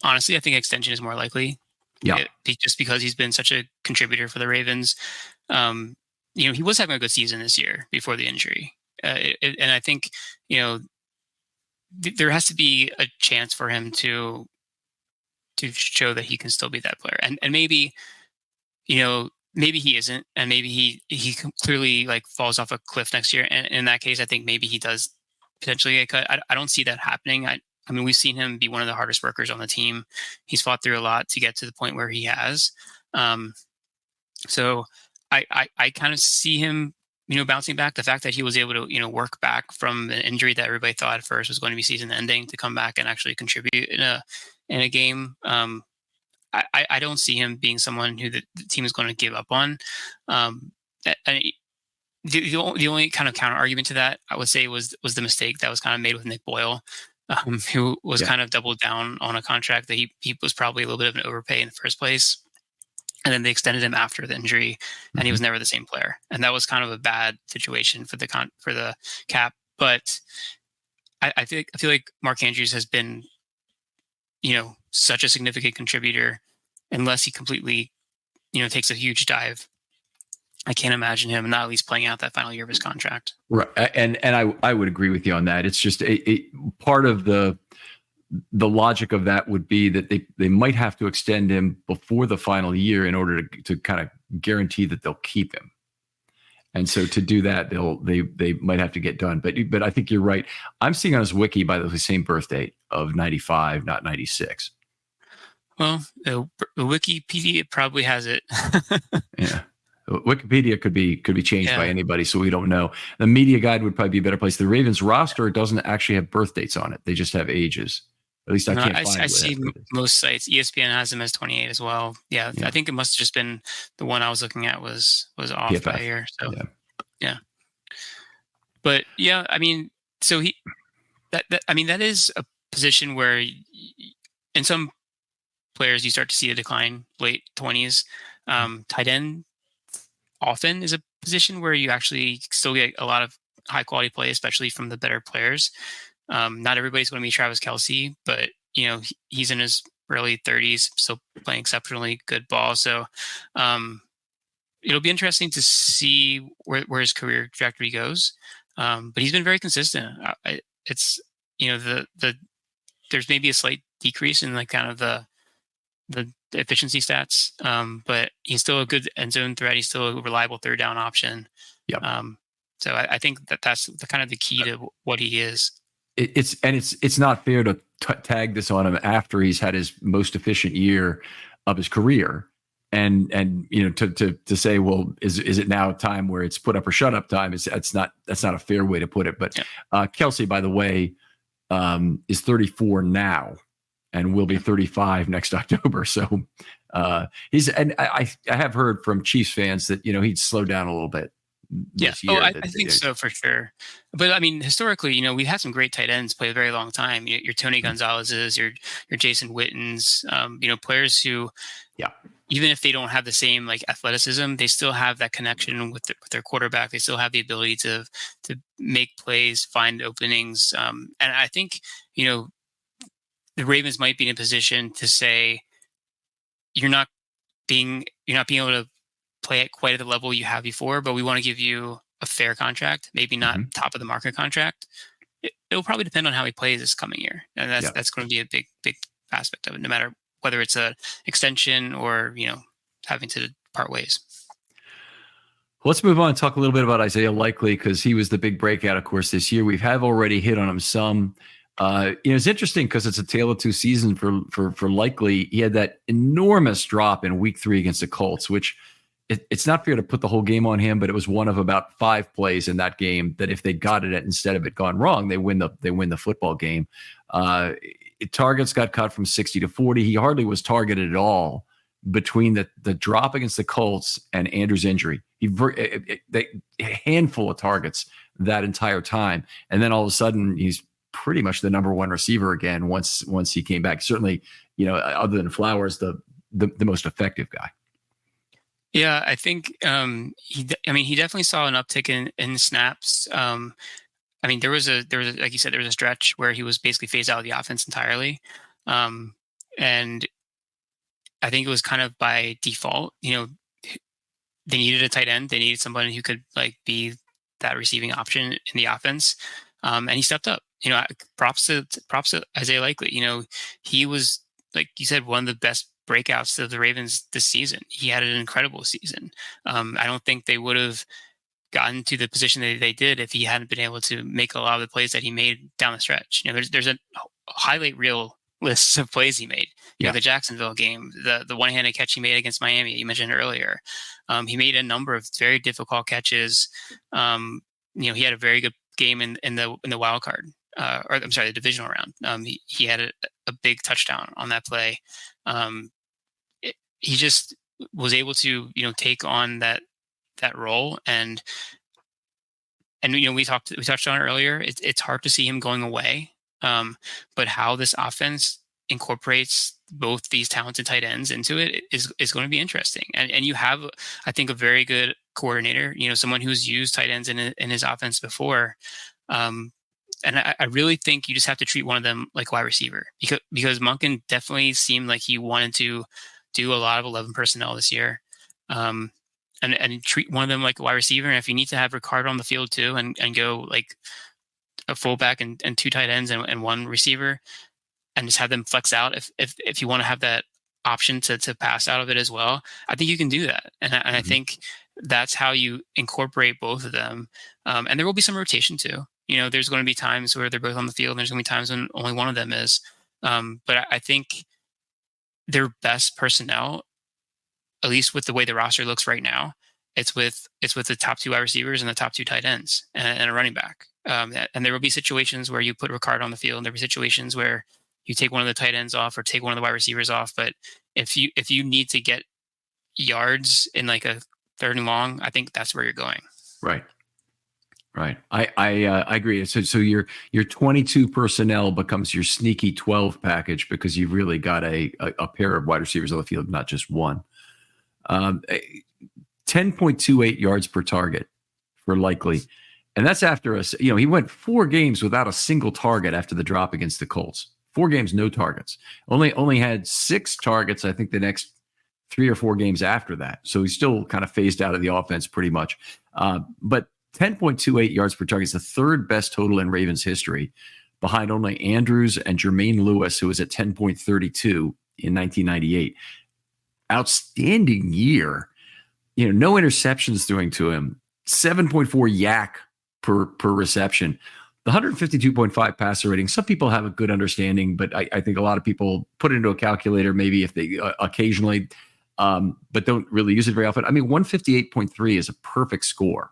Honestly, I think extension is more likely. Yeah. Just because he's been such a contributor for the Ravens. He was having a good season this year before the injury. And I think, there has to be a chance for him to show that he can still be that player. And maybe, maybe he isn't, and maybe he clearly like falls off a cliff next year. And in that case, I think maybe he does potentially get cut. I don't see that happening. I mean, we've seen him be one of the hardest workers on the team. He's fought through a lot to get to the point where he has. So I kind of see him, bouncing back. The fact that he was able to, work back from an injury that everybody thought at first was going to be season ending, to come back and actually contribute in a game. I don't see him being someone who the team is going to give up on. And the only kind of counter argument to that, I would say, was the mistake that was kind of made with Nick Boyle, who was kind of doubled down on a contract that he was probably a little bit of an overpay in the first place. And then they extended him after the injury, and he was never the same player. And that was kind of a bad situation for the cap. But I feel like Mark Andrews has been, such a significant contributor. Unless he completely, takes a huge dive, I can't imagine him not at least playing out that final year of his contract. Right, and I would agree with you on that. It's just part of the logic of that would be that they might have to extend him before the final year in order to kind of guarantee that they'll keep him. And so to do that, they might have to get done. But I think you're right. I'm seeing on his wiki, by the same birth date of 95, not 96. Well, the Wikipedia probably has it. Yeah. Wikipedia could be changed by anybody, so we don't know. The media guide would probably be a better place. The Ravens roster doesn't actually have birth dates on it. They just have ages. At least I can't find it. I see most sites. ESPN has them as 28 as well. Yeah, I think it must have just been the one I was looking at was off PFF. By a year. So yeah. But yeah, I mean, so that is a position where in some players you start to see a decline late 20s. Tight end often is a position where you actually still get a lot of high quality play, especially from the better players. Not everybody's going to be Travis Kelce, but he's in his early 30s, still playing exceptionally good ball. So it'll be interesting to see where his career trajectory goes. But he's been very consistent. It's, there's maybe a slight decrease in like kind of the efficiency stats, but he's still a good end zone threat. He's still a reliable third down option. Yep. So I think that's the kind of the key to what he is. It's not fair to tag this on him after he's had his most efficient year of his career, and to say, well, is it now time where it's put up or shut up time? That's not a fair way to put it. But Kelsey, by the way, is 34 now, and will be 35 next October. So I have heard from Chiefs fans that he'd slow down a little bit. Yeah. I think so for sure. But I mean, historically, we've had some great tight ends play a very long time. Your Tony Gonzalez's, your Jason Witten's, players who, even if they don't have the same like athleticism, they still have that connection with their quarterback. They still have the ability to make plays, find openings. And I think, the Ravens might be in a position to say, you're not being able to play at quite at the level you have before, but we want to give you a fair contract, maybe not top of the market contract. It'll probably depend on how he plays this coming year, and that's going to be a big aspect of it, no matter whether it's a extension or having to part ways. Let's move on and talk a little bit about Isaiah Likely, because he was the big breakout, of course, this year. We have already hit on him some. It's interesting because it's a tale of two seasons for Likely. He had that enormous drop in week 3 against the Colts, which it's not fair to put the whole game on him, but it was one of about 5 plays in that game that if they'd got it instead of it gone wrong, they win the football game. Targets got cut from 60 to 40. He hardly was targeted at all between the drop against the Colts and Andrews' injury. A handful of targets that entire time, and then all of a sudden he's pretty much the number 1 receiver again once he came back. Certainly, other than Flowers, the most effective guy. Yeah, I think he definitely saw an uptick in snaps. There was a like you said, there was a stretch where he was basically phased out of the offense entirely, and I think it was kind of by default. They needed a tight end. They needed somebody who could like be that receiving option in the offense, and he stepped up. Props to Isaiah Likely. He was, like you said, one of the best breakouts of the Ravens this season. He had an incredible season. I don't think they would have gotten to the position that they did if he hadn't been able to make a lot of the plays that he made down the stretch. There's a highlight reel list of plays he made. The Jacksonville game, the one-handed catch he made against Miami, you mentioned earlier. He made a number of very difficult catches. He had a very good game in the wild card, the divisional round. He had a big touchdown on that play. He just was able to, take on that role, and we touched on it earlier. It's hard to see him going away, but how this offense incorporates both these talented tight ends into it is going to be interesting. And you have, I think, a very good coordinator. Someone who's used tight ends in his offense before. And I really think you just have to treat one of them like wide receiver, because Monken definitely seemed like he wanted to do a lot of 11 personnel this year, and treat one of them like a wide receiver. And if you need to have Ricardo on the field too, and go like a fullback and 2 tight ends and 1 receiver, and just have them flex out if you want to have that option to pass out of it as well, I think you can do that. And I think that's how you incorporate both of them. And there will be some rotation too. There's going to be times where they're both on the field, and there's going to be times when only one of them is. But I think their best personnel, at least with the way the roster looks right now, it's with the top 2 wide receivers and the top 2 tight ends and a running back. And there will be situations where you put Ricardo on the field, and there will be situations where you take one of the tight ends off or take one of the wide receivers off. But if you need to get yards in like a 3rd and long, I think that's where you're going. Right. I agree. So your 22 personnel becomes your sneaky 12 package, because you've really got a pair of wide receivers on the field, not just one. 10.28 yards per target for Likely. And that's after he went 4 games without a single target after the drop against the Colts. 4 games, no targets. Only had 6 targets, I think, the next 3 or 4 games after that. So he's still kind of phased out of the offense pretty much. But 10.28 yards per target is the third best total in Ravens history, behind only Andrews and Jermaine Lewis, who was at 10.32 in 1998. Outstanding year. No interceptions throwing to him. 7.4 yak per reception. The 152.5 passer rating, some people have a good understanding, but I think a lot of people put it into a calculator maybe if they occasionally, but don't really use it very often. I mean, 158.3 is a perfect score.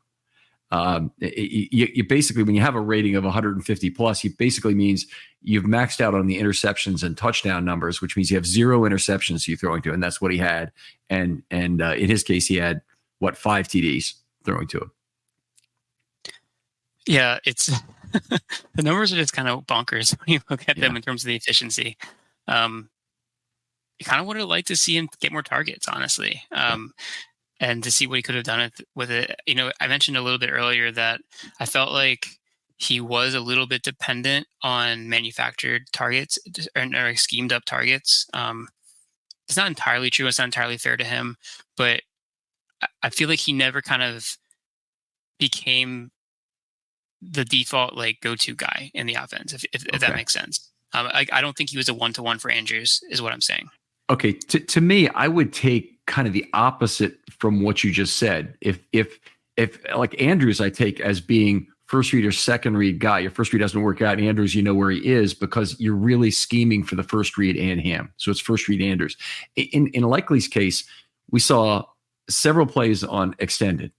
You basically, when you have a rating of 150 plus, it basically means you've maxed out on the interceptions and touchdown numbers, which means you have 0 interceptions you're throwing to, and that's what he had. And in his case, he had 5 TDs throwing to him. Yeah, it's the numbers are just kind of bonkers when you look at them in terms of the efficiency. You kind of would have liked to see him get more targets, honestly. And to see what he could have done with it. I mentioned a little bit earlier that I felt like he was a little bit dependent on manufactured targets or schemed up targets. It's not entirely true. It's not entirely fair to him, but I feel like he never kind of became the default go-to guy in the offense, if that makes sense. I don't think he was a one-to-one for Andrews, is what I'm saying. Okay, to me, I would take kind of the opposite from what you just said. If like Andrews, I take as being first read or second read guy. Your first read doesn't work out. Andrews, you know where he is because you're really scheming for the first read and him. So it's first read Andrews. In Likely's case, we saw several plays on extended.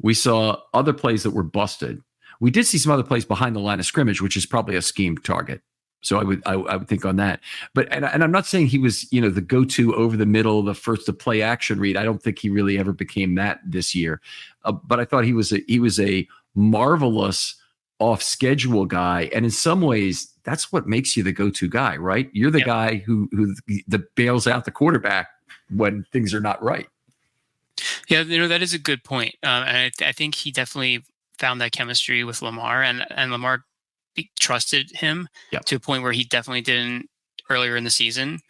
We saw other plays that were busted. We did see some other plays behind the line of scrimmage, which is probably a schemed target. So I would think on that, and I'm not saying he was the go-to over the middle, the first to play action read. I don't think he really ever became that this year, but I thought he was a marvelous off schedule guy, and in some ways that's what makes you the go-to guy, right? You're the guy who bails out the quarterback when things are not right. Yeah, that is a good point, and I think he definitely found that chemistry with Lamar, and Lamar trusted him to a point where he definitely didn't earlier in the season.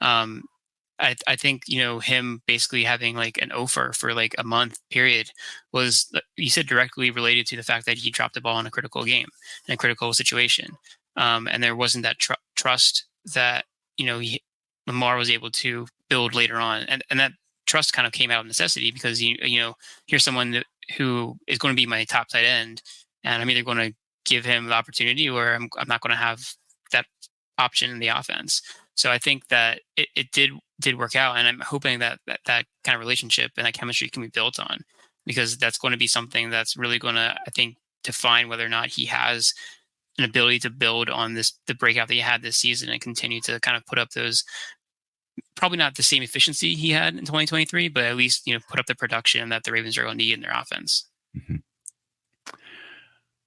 I think him basically having an offer for a month period was, you said, directly related to the fact that he dropped the ball in a critical game, in a critical situation, and there wasn't that trust that Lamar was able to build later on, and that trust kind of came out of necessity because here's someone who is going to be my top tight end, and I'm either going to give him the opportunity or I'm not going to have that option in the offense. So I think that it did work out, and I'm hoping that kind of relationship and that chemistry can be built on, because that's going to be something that's really going to, I think, define whether or not he has an ability to build on the breakout that he had this season and continue to kind of put up those, probably not the same efficiency he had in 2023, but at least put up the production that the Ravens are going to need in their offense. Mm-hmm.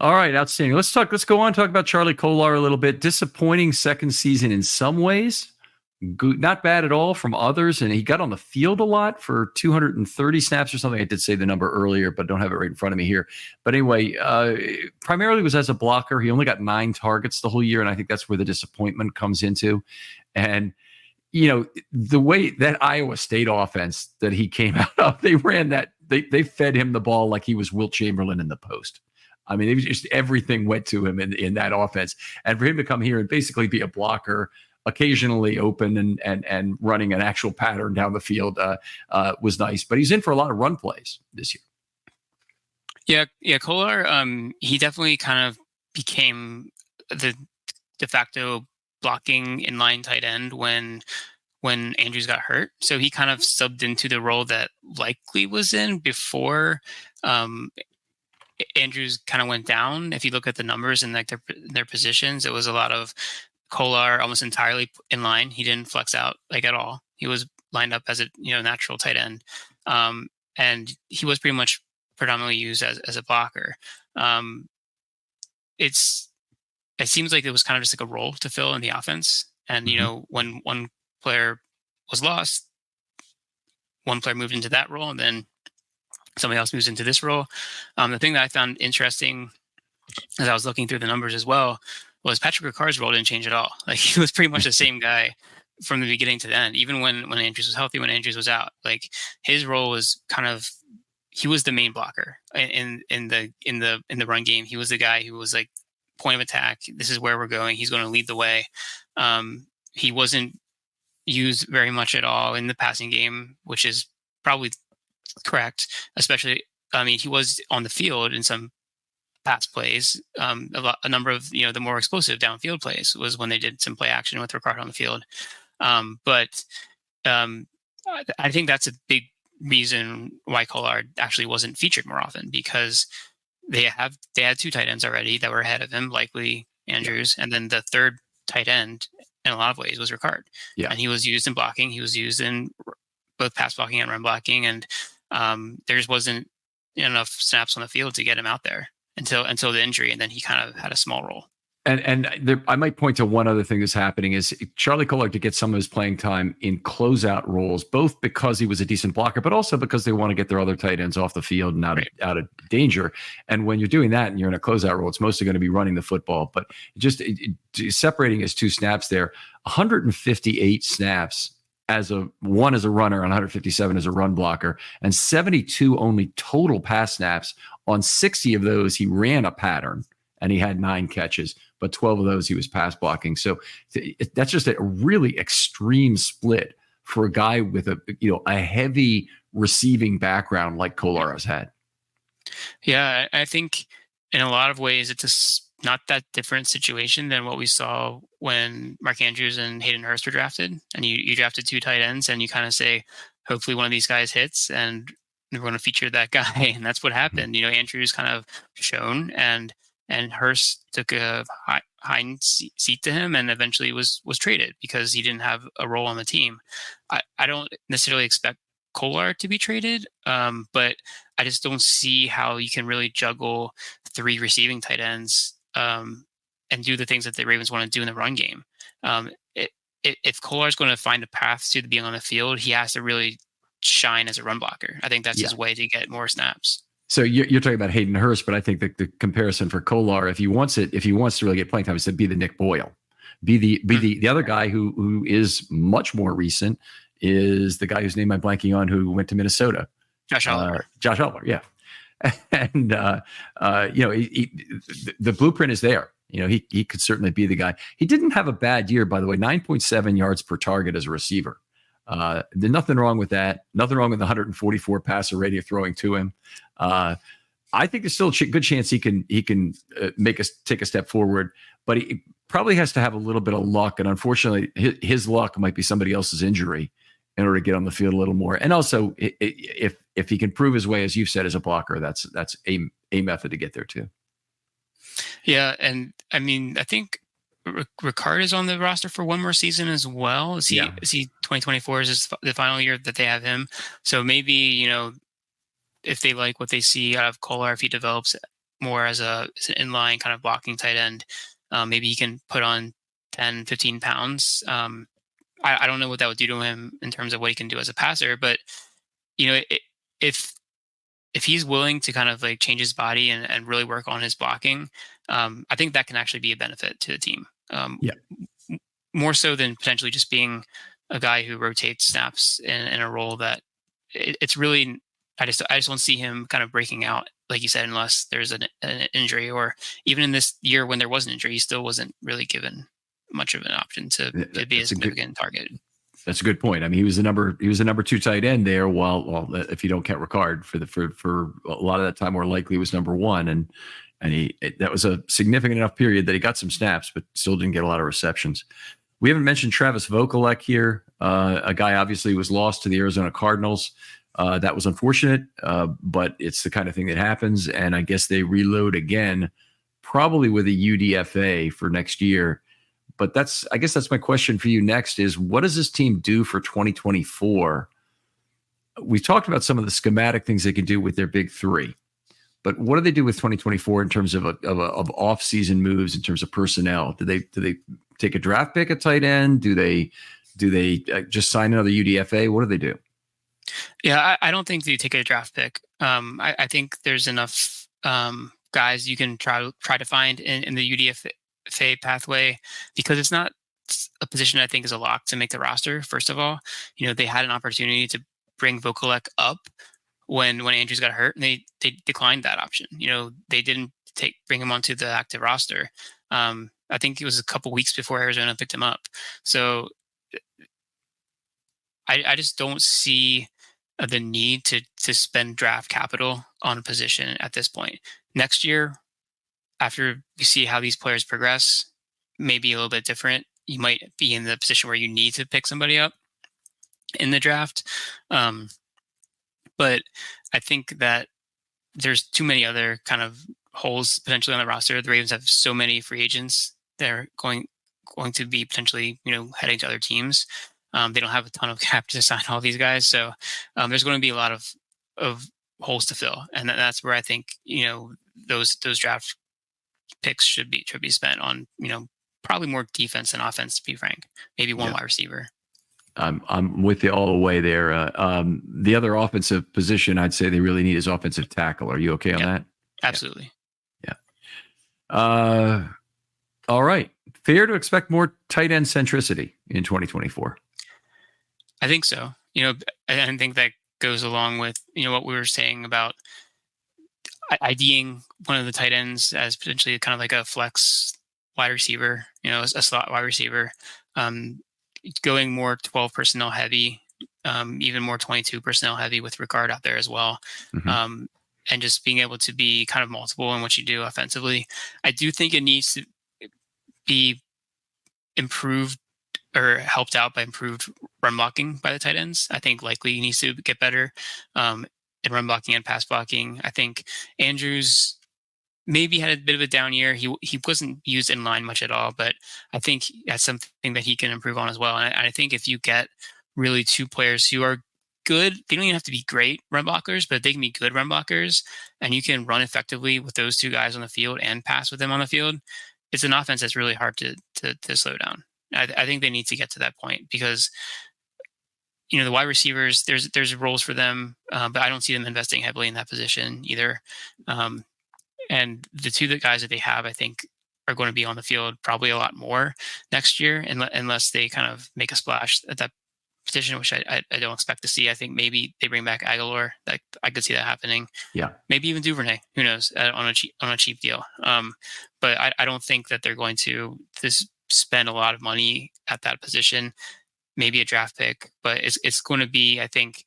All right, outstanding. Let's go on and talk about Charlie Kolar a little bit. Disappointing second season in some ways. Good, not bad at all from others. And he got on the field a lot for 230 snaps or something. I did say the number earlier, but don't have it right in front of me here. But anyway, primarily was as a blocker. He only got 9 targets the whole year, and I think that's where the disappointment comes into. And the way that Iowa State offense that he came out of, they ran that, they fed him the ball like he was Wilt Chamberlain in the post. I mean, it was just everything went to him in that offense. And for him to come here and basically be a blocker, occasionally open and running an actual pattern down the field was nice. But he's in for a lot of run plays this year. Yeah, Kolar, he definitely kind of became the de facto blocking inline tight end when Andrews got hurt. So he kind of subbed into the role that Likely was in before Andrews kind of went down. If you look at the numbers and their positions, it was a lot of Kolar almost entirely in line. He didn't flex out at all. He was lined up as a natural tight end, and he was pretty much predominantly used as a blocker. It seems like it was kind of just a role to fill in the offense. And when one player was lost, one player moved into that role, and then somebody else moves into this role. The thing that I found interesting as I was looking through the numbers as well was Patrick Ricard's role didn't change at all. He was pretty much the same guy from the beginning to the end, even when Andrews was healthy, when Andrews was out, like his role was kind of, he was the main blocker in the run game. He was the guy who was like point of attack. This is where we're going. He's going to lead the way. He wasn't used very much at all in the passing game, which is probably correct. Especially, I mean, he was on the field in some pass plays. A number of the more explosive downfield plays was when they did some play action with Ricardo on the field. But I think that's a big reason why Collard actually wasn't featured more often, because they had two tight ends already that were ahead of him, likely Andrews, and then the third tight end in a lot of ways was Ricard. Yeah. And he was used in blocking. He was used in both pass blocking and run blocking, and there just wasn't enough snaps on the field to get him out there until the injury, and then he kind of had a small role. And there, I might point to one other thing that's happening is Charlie Collard to get some of his playing time in closeout roles, both because he was a decent blocker, but also because they want to get their other tight ends off the field and out of danger. And when you're doing that and you're in a closeout role, it's mostly going to be running the football. But just separating his two snaps there, 158 snaps as a runner and 157 as a run blocker, and 72 only total pass snaps. On 60 of those, he ran a pattern and he had 9 catches, but 12 of those he was pass blocking. So that's just a really extreme split for a guy with a heavy receiving background like Kolar has had. Yeah, I think in a lot of ways it's not that different situation than what we saw when Mark Andrews and Hayden Hurst were drafted. And you drafted 2 tight ends, and you kind of say, hopefully one of these guys hits, and we're going to feature that guy. And that's what happened. Andrews kind of shone, and Hurst took a hind seat to him, and eventually was traded because he didn't have a role on the team. I don't necessarily expect Kolar to be traded, but I just don't see how you can really juggle 3 receiving tight ends and do the things that the Ravens want to do in the run game. If Kolar is going to find a path to being on the field, he has to really shine as a run blocker. I think that's his way to get more snaps. So you're talking about Hayden Hurst, but I think the comparison for Kolar, if he wants to really get playing time, is to be the Nick Boyle, be the other guy who is much more recent, is the guy whose name I'm blanking on, who went to Minnesota. Josh Oliver. Josh Oliver, yeah. And the blueprint is there. He could certainly be the guy. He didn't have a bad year, by the way. 9.7 yards per target as a receiver. There's nothing wrong with that. Nothing wrong with the 144 passer rate you're throwing to him. I think there's still a good chance he can take a step forward, but he probably has to have a little bit of luck. And unfortunately, his luck might be somebody else's injury in order to get on the field a little more. And also, if he can prove his way, as you've said, as a blocker, that's a method to get there too. Yeah, and I mean, I think Ricard is on the roster for one more season as well. Is he 2024 is the final year that they have him? So maybe, if they like what they see out of Kolar, if he develops more as an inline kind of blocking tight end, maybe he can put on 10, 15 pounds. I don't know what that would do to him in terms of what he can do as a passer, but if he's willing to kind of like change his body and really work on his blocking, I think that can actually be a benefit to the team. More so than potentially just being a guy who rotates snaps in a role that it's really, I just don't see him kind of breaking out, like you said, unless there's an injury, or even in this year when there was an injury, he still wasn't really given much of an option to be a significant target. That's a good point. I mean, he was the number 2 tight end there. While if you don't count Ricard for a lot of that time, more likely was number 1, and that was a significant enough period that he got some snaps, but still didn't get a lot of receptions. We haven't mentioned Travis Vokalek here, a guy obviously was lost to the Arizona Cardinals. That was unfortunate, but it's the kind of thing that happens. And I guess they reload again, probably with a UDFA for next year. But I guess that's my question for you next is, what does this team do for 2024? We've talked about some of the schematic things they can do with their big 3, but what do they do with 2024 in terms of off-season moves, in terms of personnel? Do they take a draft pick at tight end? Do they just sign another UDFA? What do they do? Yeah, I don't think they take a draft pick. I think there's enough guys you can try to find in the UDFA pathway, because it's not that's a position I think is a lock to make the roster. First of all, they had an opportunity to bring Vokalek up when Andrews got hurt, and they declined that option. They didn't bring him onto the active roster. I think it was a couple weeks before Arizona picked him up. So I just don't see the need to spend draft capital on a position at this point. Next year, after you see how these players progress, maybe a little bit different. You might be in the position where you need to pick somebody up in the draft. But I think that there's too many other kind of holes potentially on the roster. The Ravens have so many free agents that are going to be potentially, heading to other teams. They don't have a ton of cap to sign all these guys. So there's going to be a lot of holes to fill. And that's where I think, those draft picks should be spent on, probably more defense than offense, to be frank. Maybe one wide receiver. I'm with you all the way there. The other offensive position I'd say they really need is offensive tackle. Are you okay on that? Absolutely. Yeah. All right. Fair to expect more tight end centricity in 2024. I think so. I think that goes along with, what we were saying about IDing one of the tight ends as potentially kind of like a flex wide receiver, a slot wide receiver, going more 12 personnel heavy, even more 22 personnel heavy with Ricard out there as well. Mm-hmm. And just being able to be kind of multiple in what you do offensively. I do think it needs to be improved or helped out by improved run blocking by the tight ends. I think likely needs to get better in run blocking and pass blocking. I think Andrews maybe had a bit of a down year. He wasn't used in line much at all, but I think that's something that he can improve on as well. And I think if you get really two players who are good, they don't even have to be great run blockers, but they can be good run blockers, and you can run effectively with those two guys on the field and pass with them on the field, it's an offense that's really hard to slow down. I think they need to get to that point because, the wide receivers, there's roles for them, but I don't see them investing heavily in that position either. And the two guys that they have, I think, are going to be on the field probably a lot more next year, unless they kind of make a splash at that position, which I don't expect to see. I think maybe they bring back Aguilar. Like, I could see that happening. Yeah, maybe even Duvernay. Who knows? On a cheap deal. But I don't think that they're going to spend a lot of money at that position. Maybe a draft pick, but it's going to be, I think,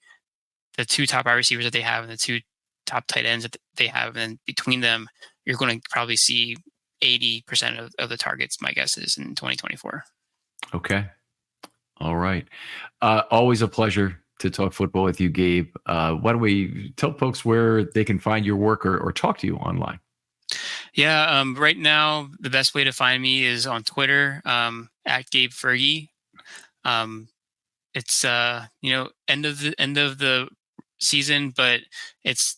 the two top wide receivers that they have and the two top tight ends that they have, and between them, you're going to probably see 80% of the targets, my guess is, in 2024. Okay. All right. Always a pleasure to talk football with you, Gabe. Why don't we tell folks where they can find your work or talk to you online? Yeah. Right now, the best way to find me is on Twitter, at Gabe Fergie. It's end of the season, but it's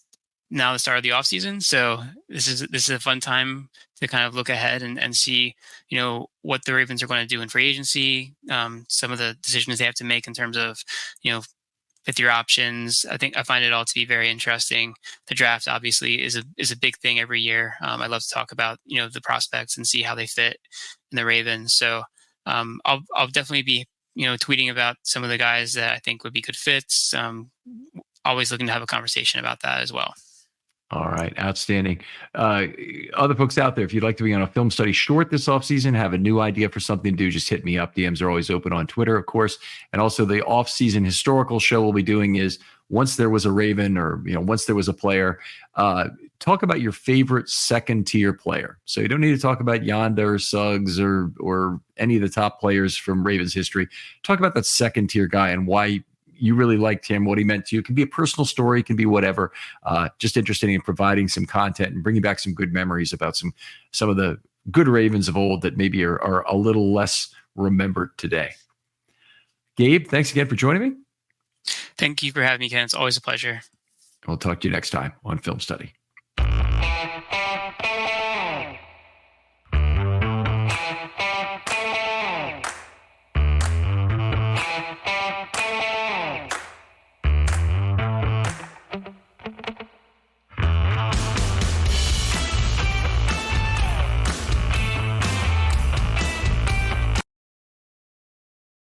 now the start of the off season. So this is a fun time to kind of look ahead and see, what the Ravens are going to do in free agency. Some of the decisions they have to make in terms of, fifth year options. I find it all to be very interesting. The draft obviously is a big thing every year. I love to talk about, the prospects and see how they fit in the Ravens. So I'll definitely be, tweeting about some of the guys that I think would be good fits. Always looking to have a conversation about that as well. All right. Outstanding. Other folks out there, if you'd like to be on a film study short this offseason, have a new idea for something to do, just hit me up. DMs are always open on Twitter, of course. And also the off-season historical show we'll be doing is once there was a Raven or, once there was a player, talk about your favorite second-tier player. So you don't need to talk about Yonda or Suggs or any of the top players from Ravens history. Talk about that second-tier guy and why you really liked him, what he meant to you. It can be a personal story, it can be whatever. Just interested in providing some content and bringing back some good memories about some of the good Ravens of old that maybe are a little less remembered today. Gabe, thanks again for joining me. Thank you for having me, Ken. It's always a pleasure. We'll talk to you next time on Film Study.